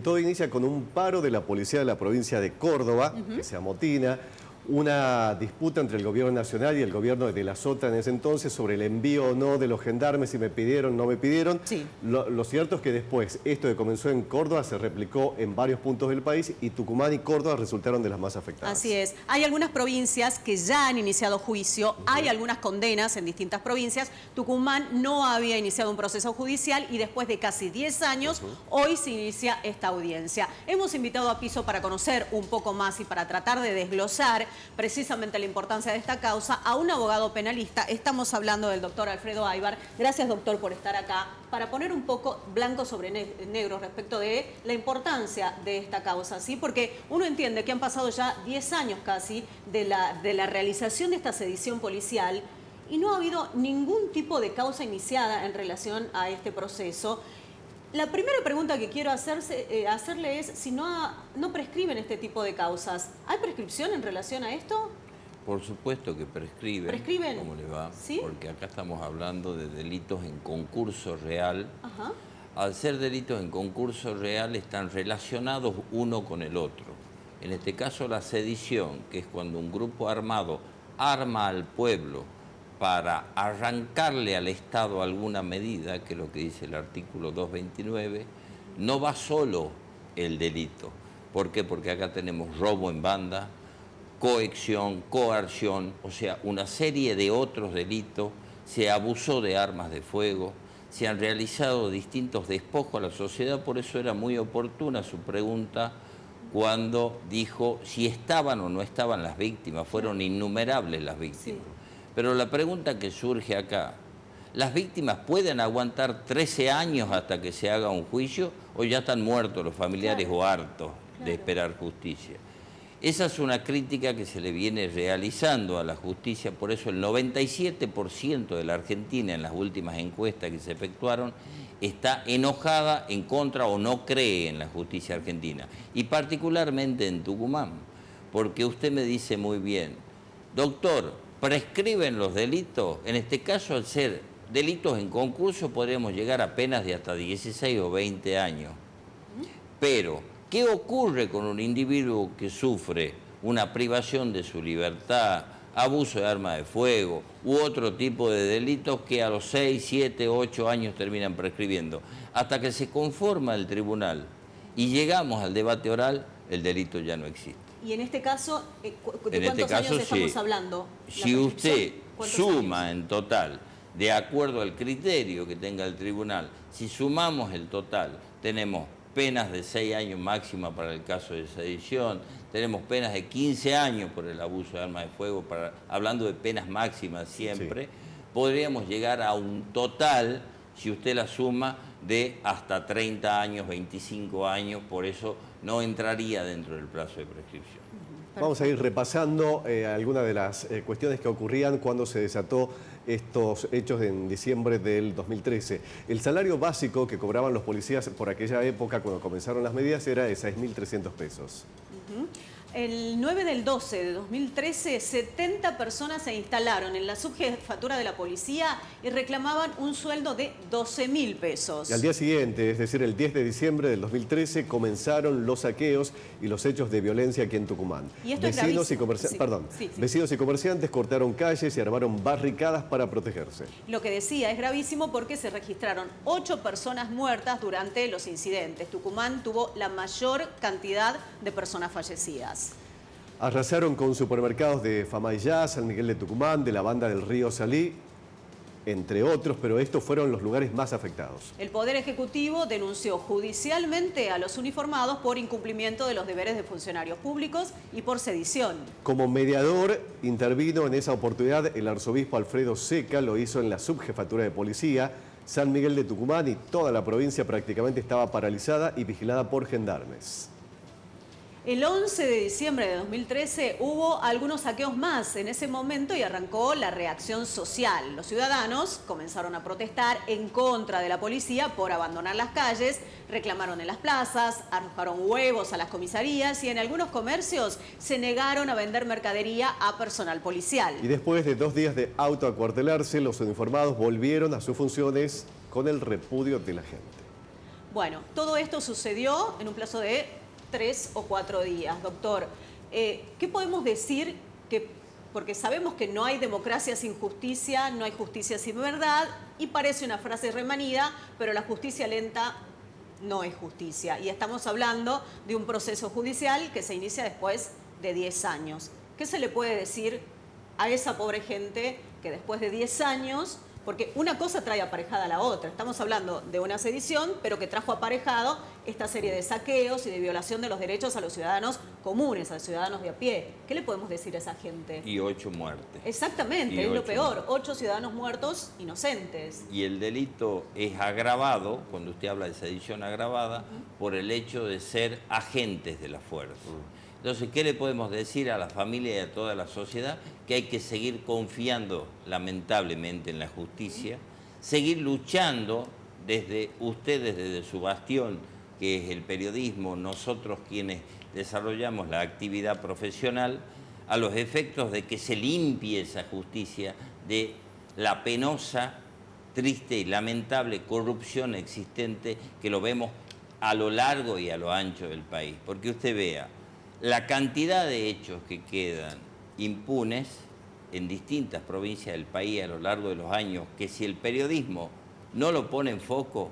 todo inicia con un paro de la policía de la provincia de Córdoba, que se amotina, una disputa entre el gobierno nacional y el gobierno de la Sota en ese entonces sobre el envío o no de los gendarmes, si me pidieron o no me pidieron. Sí. Lo cierto es que después, esto que comenzó en Córdoba se replicó en varios puntos del país y Tucumán y Córdoba resultaron de las más afectadas. Así es. Hay algunas provincias que ya han iniciado juicio, hay algunas condenas en distintas provincias. Tucumán no había iniciado un proceso judicial y después de casi 10 años, hoy se inicia esta audiencia. Hemos invitado a Piso para conocer un poco más y para tratar de desglosar precisamente la importancia de esta causa a un abogado penalista. Estamos hablando del doctor Alfredo Aybar. Gracias, doctor, por estar acá para poner un poco blanco sobre negro respecto de la importancia de esta causa, ¿sí? Porque uno entiende que han pasado ya 10 años casi de la realización de esta sedición policial y no ha habido ningún tipo de causa iniciada en relación a este proceso. La primera pregunta que quiero hacerle es si no prescriben este tipo de causas. ¿Hay prescripción en relación a esto? Por supuesto que prescriben. ¿Prescriben? ¿Cómo le va? ¿Sí? Porque acá estamos hablando de delitos en concurso real. Ajá. Al ser delitos en concurso real están relacionados uno con el otro. En este caso la sedición, que es cuando un grupo armado arma al pueblo para arrancarle al Estado alguna medida, que es lo que dice el artículo 229, no va solo el delito. ¿Por qué? Porque acá tenemos robo en banda, coacción, coerción, o sea, una serie de otros delitos. Se abusó de armas de fuego, se han realizado distintos despojos a la sociedad, por eso era muy oportuna su pregunta cuando dijo si estaban o no estaban las víctimas. Fueron innumerables las víctimas. Sí. Pero la pregunta que surge acá, ¿las víctimas pueden aguantar 13 años hasta que se haga un juicio o ya están muertos los familiares o hartos de esperar justicia? Esa es una crítica que se le viene realizando a la justicia, por eso el 97% de la Argentina en las últimas encuestas que se efectuaron está enojada, en contra o no cree en la justicia argentina, y particularmente en Tucumán, porque usted me dice muy bien, doctor, prescriben los delitos. En este caso, al ser delitos en concurso, podríamos llegar a penas de hasta 16 o 20 años. Pero, ¿qué ocurre con un individuo que sufre una privación de su libertad, abuso de arma de fuego u otro tipo de delitos que a los 6, 7, 8 años terminan prescribiendo? Hasta que se conforma el tribunal y llegamos al debate oral, el delito ya no existe. Y en este caso, ¿de cuántos años estamos hablando? Si usted suma en total, de acuerdo al criterio que tenga el tribunal, si sumamos el total, tenemos penas de 6 años máxima para el caso de sedición, tenemos penas de 15 años por el abuso de arma de fuego, hablando de penas máximas siempre, podríamos llegar a un total, si usted la suma, de hasta 30 años, 25 años, por eso no entraría dentro del plazo de prescripción. Vamos a ir repasando algunas de las cuestiones que ocurrían cuando se desató estos hechos en diciembre del 2013. El salario básico que cobraban los policías por aquella época, cuando comenzaron las medidas, era de 6.300 pesos. El 9 del 12 de 2013, 70 personas se instalaron en la subjefatura de la policía y reclamaban un sueldo de 12.000 pesos. Y al día siguiente, es decir, el 10 de diciembre del 2013, comenzaron los saqueos y los hechos de violencia aquí en Tucumán. Y esto vecinos y comerciantes cortaron calles y armaron barricadas para protegerse. Lo que decía es gravísimo porque se registraron 8 personas muertas durante los incidentes. Tucumán tuvo la mayor cantidad de personas fallecidas. Arrasaron con supermercados de Famayá, San Miguel de Tucumán, de la Banda del Río Salí, entre otros, pero estos fueron los lugares más afectados. El Poder Ejecutivo denunció judicialmente a los uniformados por incumplimiento de los deberes de funcionarios públicos y por sedición. Como mediador intervino en esa oportunidad el arzobispo Alfredo Seca, lo hizo en la subjefatura de policía. San Miguel de Tucumán y toda la provincia prácticamente estaba paralizada y vigilada por gendarmes. El 11 de diciembre de 2013 hubo algunos saqueos más en ese momento y arrancó la reacción social. Los ciudadanos comenzaron a protestar en contra de la policía por abandonar las calles, reclamaron en las plazas, arrojaron huevos a las comisarías y en algunos comercios se negaron a vender mercadería a personal policial. Y después de 2 días de autoacuartelarse, los uniformados volvieron a sus funciones con el repudio de la gente. Bueno, todo esto sucedió en un plazo de 3 o 4 días, doctor. ¿Qué podemos decir? Porque sabemos que no hay democracia sin justicia, no hay justicia sin verdad, y parece una frase remanida, pero la justicia lenta no es justicia. Y estamos hablando de un proceso judicial que se inicia después de 10 años. ¿Qué se le puede decir a esa pobre gente que después de 10 años, porque una cosa trae aparejada a la otra, estamos hablando de una sedición, pero que trajo aparejado esta serie de saqueos y de violación de los derechos a los ciudadanos comunes, a los ciudadanos de a pie? ¿Qué le podemos decir a esa gente? Y 8 muertes. Exactamente, es lo peor, 8 ciudadanos muertos inocentes. Y el delito es agravado, cuando usted habla de sedición agravada, por el hecho de ser agentes de la fuerza. Entonces, ¿qué le podemos decir a la familia y a toda la sociedad? Que hay que seguir confiando, lamentablemente, en la justicia, seguir luchando desde ustedes, desde su bastión, que es el periodismo, nosotros quienes desarrollamos la actividad profesional, a los efectos de que se limpie esa justicia de la penosa, triste y lamentable corrupción existente que lo vemos a lo largo y a lo ancho del país. Porque usted vea, la cantidad de hechos que quedan impunes en distintas provincias del país a lo largo de los años, que si el periodismo no lo pone en foco,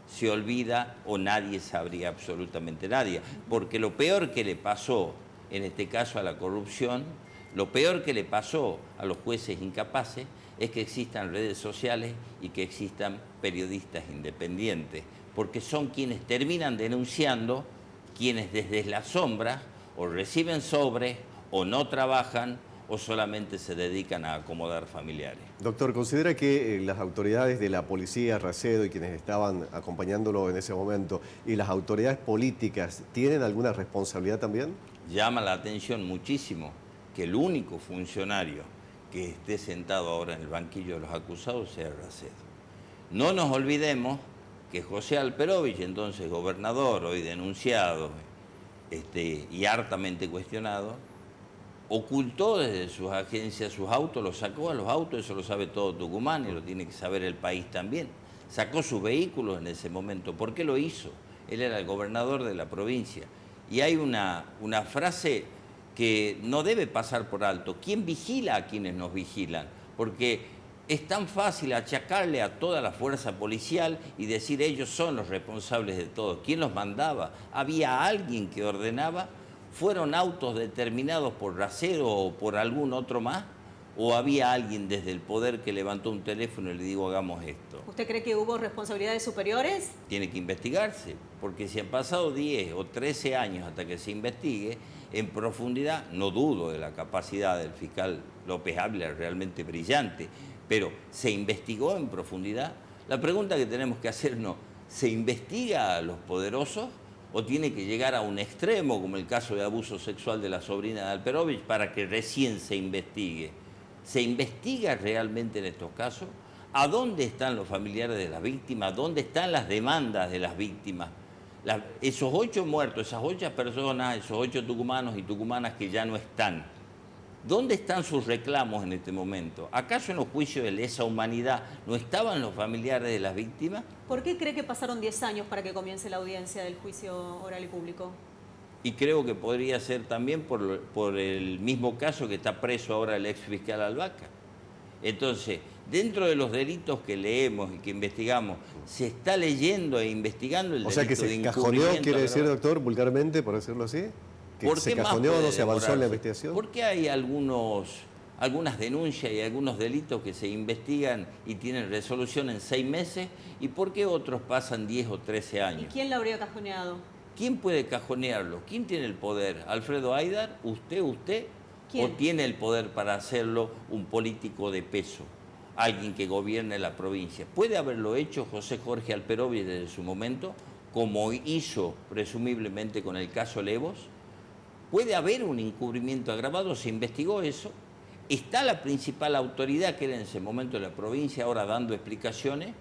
se olvida o nadie sabría absolutamente nadie. Porque lo peor que le pasó, en este caso a la corrupción, lo peor que le pasó a los jueces incapaces es que existan redes sociales y que existan periodistas independientes, porque son quienes terminan denunciando, quienes desde la sombra o reciben sobres, o no trabajan, o solamente se dedican a acomodar familiares. Doctor, ¿considera que las autoridades de la policía, Racedo y quienes estaban acompañándolo en ese momento, y las autoridades políticas tienen alguna responsabilidad también? Llama la atención muchísimo que el único funcionario que esté sentado ahora en el banquillo de los acusados sea Racedo. No nos olvidemos que José Alperovich, entonces gobernador, hoy denunciado, y hartamente cuestionado, ocultó desde sus agencias sus autos, los sacó a los autos, eso lo sabe todo Tucumán y lo tiene que saber el país también. Sacó sus vehículos en ese momento. ¿Por qué lo hizo? Él era el gobernador de la provincia. Y hay una frase que no debe pasar por alto. ¿Quién vigila a quienes nos vigilan? Porque es tan fácil achacarle a toda la fuerza policial y decir ellos son los responsables de todo. ¿Quién los mandaba? ¿Había alguien que ordenaba? ¿Fueron autos determinados por Racedo o por algún otro más? ¿O había alguien desde el poder que levantó un teléfono y le dijo hagamos esto? ¿Usted cree que hubo responsabilidades superiores? Tiene que investigarse, porque si han pasado 10 o 13 años hasta que se investigue, en profundidad, no dudo de la capacidad del fiscal López Ávila, realmente brillante, pero ¿se investigó en profundidad? La pregunta que tenemos que hacernos, ¿se investiga a los poderosos o tiene que llegar a un extremo, como el caso de abuso sexual de la sobrina de Alperovich, para que recién se investigue? ¿Se investiga realmente en estos casos? ¿A dónde están los familiares de las víctimas? ¿Dónde están las demandas de las víctimas? Esos 8 muertos, esas 8 personas, esos 8 tucumanos y tucumanas que ya no están, ¿dónde están sus reclamos en este momento? ¿Acaso en los juicios de lesa humanidad no estaban los familiares de las víctimas? ¿Por qué cree que pasaron 10 años para que comience la audiencia del juicio oral y público? Y creo que podría ser también por el mismo caso que está preso ahora el ex fiscal Albaca. Entonces, dentro de los delitos que leemos y que investigamos, ¿se está leyendo e investigando el delito de encubrimiento? O sea, que se cajoneó, quiere decir, doctor, vulgarmente, por decirlo así. ¿Que se cajoneó o no se avanzó en la investigación? ¿Por qué hay algunas denuncias y algunos delitos que se investigan y tienen resolución en 6 meses? ¿Y por qué otros pasan 10 o 13 años? ¿Y quién la habría cajoneado? ¿Quién puede cajonearlo? ¿Quién tiene el poder? ¿Alfredo Aydar? ¿Usted? ¿Quién? ¿O tiene el poder para hacerlo un político de peso? Alguien que gobierne la provincia. ¿Puede haberlo hecho José Jorge Alperovich desde su momento, como hizo presumiblemente con el caso Levos? ¿Puede haber un encubrimiento agravado? ¿Se investigó eso? ¿Está la principal autoridad que era en ese momento de la provincia ahora dando explicaciones?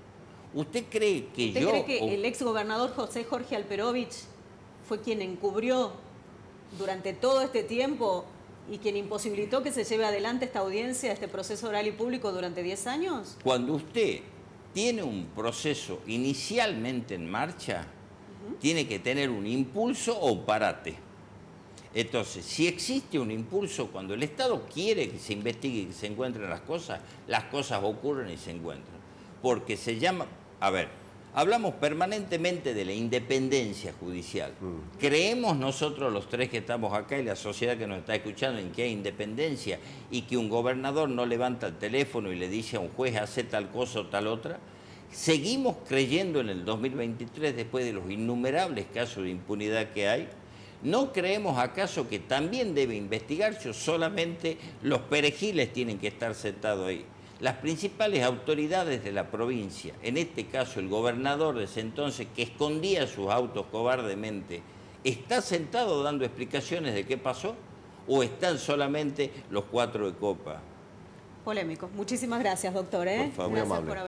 ¿Usted cree que ¿Usted cree que el exgobernador José Jorge Alperovich fue quien encubrió durante todo este tiempo y quien imposibilitó que se lleve adelante esta audiencia, este proceso oral y público durante 10 años? Cuando usted tiene un proceso inicialmente en marcha, tiene que tener un impulso o un parate. Entonces, si existe un impulso, cuando el Estado quiere que se investigue y que se encuentren las cosas ocurren y se encuentran. Porque se llama... A ver, hablamos permanentemente de la independencia judicial. ¿Creemos nosotros los tres que estamos acá y la sociedad que nos está escuchando en que hay independencia y que un gobernador no levanta el teléfono y le dice a un juez hace tal cosa o tal otra? ¿Seguimos creyendo en el 2023 después de los innumerables casos de impunidad que hay? ¿No creemos acaso que también debe investigarse o solamente los perejiles tienen que estar sentados ahí? Las principales autoridades de la provincia, en este caso el gobernador de ese entonces, que escondía sus autos cobardemente, ¿está sentado dando explicaciones de qué pasó? ¿O están solamente los 4 de copa? Polémico. Muchísimas gracias, doctor. Por favor, muy Gracias amable. por haber